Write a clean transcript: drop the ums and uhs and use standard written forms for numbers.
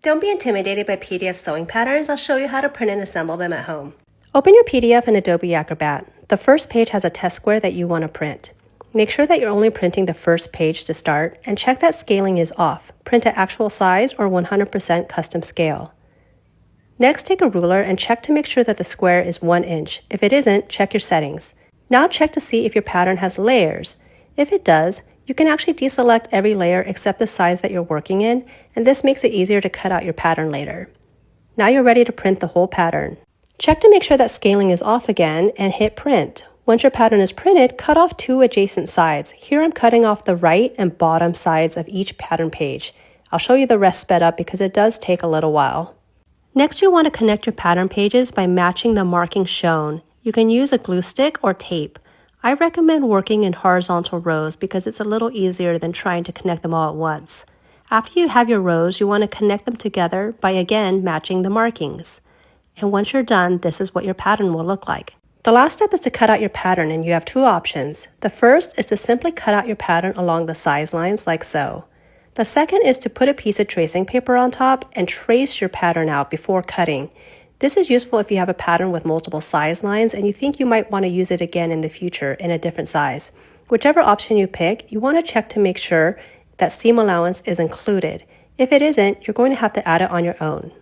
Don't be intimidated by PDF sewing patterns. I'll show you how to print and assemble them at home. Open your PDF in Adobe Acrobat. The first page has a test square that you want to print. Make sure that you're only printing the first page to start and check that scaling is off. Print at actual size or 100% custom scale. Next, take a ruler and check to make sure that the square is 1 inch. If it isn't, check your settings. Now check to see if your pattern has layers. If it does, you can actually deselect every layer except the size that you're working in, and this makes it easier to cut out your pattern later. Now you're ready to print the whole pattern. Check to make sure that scaling is off again and hit print. Once your pattern is printed, cut off 2 adjacent sides. Here I'm cutting off the right and bottom sides of each pattern page. I'll show you the rest sped up because it does take a little while. Next, you want to connect your pattern pages by matching the markings shown. You can use a glue stick or tape. I recommend working in horizontal rows because it's a little easier than trying to connect them all at once. After you have your rows, you want to connect them together by again matching the markings. And once you're done, this is what your pattern will look like. The last step is to cut out your pattern, and you have 2 options. The first is to simply cut out your pattern along the size lines like so. The second is to put a piece of tracing paper on top and trace your pattern out before cutting. This is useful if you have a pattern with multiple size lines and you think you might want to use it again in the future in a different size. Whichever option you pick, you want to check to make sure that seam allowance is included. If it isn't, you're going to have to add it on your own.